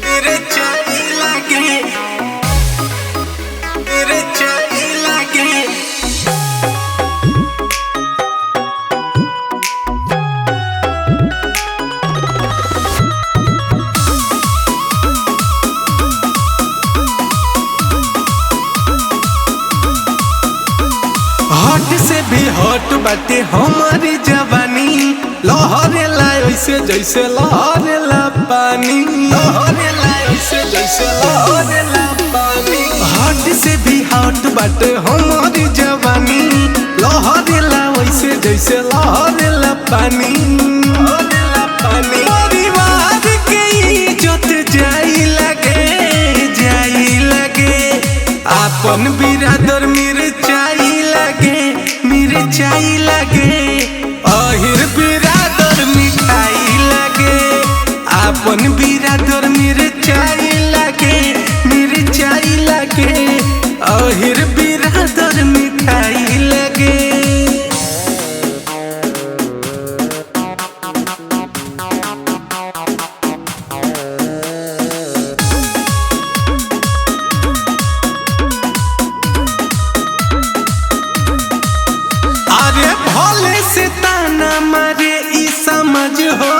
तेरे चाही लागे, तेरे चाही लागे। हट से भी हट बाटे हमारी जवानी, लहरेला ऐसे जैसे लहरेला पानी, लहरेला ऐसे जैसे लहरेला पानी। हट से भी हट बाटे हमारी जवानी, लहरेला ऐसे जैसे लहरेला पानी, लहरेला पानी। परिवार के इज्जत जाई लगे, जाई लगे। आपन बिरादर मेरे चाही लगे, मेरे चाही लगे। अहिर बिरादर मिठाई लगे, आपन बिरादर मेरे चाही लगे, मेरे चाही लगे। अहिर बिरादर मिठाई लगे। भले से ताना मारे ई समझ हो,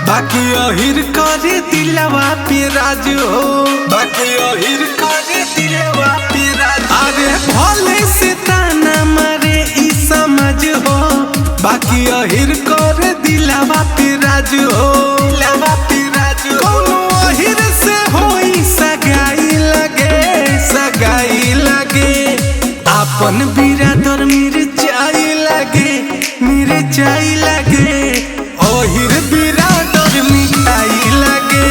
बाकी अहिर करे दिलवा पे राज हो, बाकी अहिर करे दिलवा पे राज। अरे भले से ताना मारे ई समझ हो, बाकी अहिर करे दिलवा पे राज हो, दिलवा पे राज हो। कोनो अहिर से होई सगाई लगे, सगाई लगे। आपन बिरादर मेरे चाही लगे, मेरे चाही लगे। अहिर बिरादर मिठाई लगे,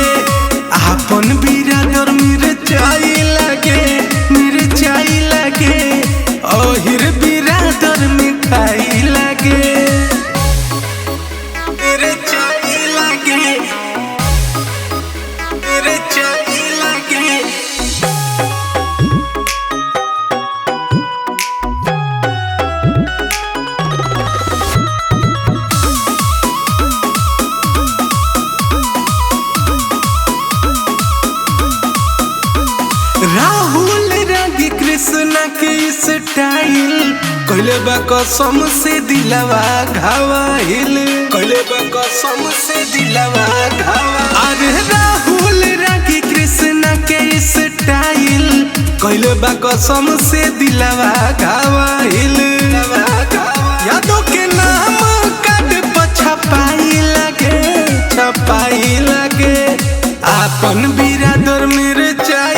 आपन बिरादर मेरे चाही लगे, मेरे चाही लगे। अहिर बिरादर मिठाई लगे, मेरे चाही लगे, मेरे चाही लगे। राहुल रागी कृष्णा के स्टाइल, कहले बा कसम से दिलवा घावाहिल, कहले बा कसम से दिलवा घावा। अरे राहुल रागी कृष्णा के स्टाइल, कहले बा कसम से दिलवा घावाहिल। यादों के नाम कार्ड पर छपाई लगे, छपाई लगे। आपन बिरादर मेरे चाही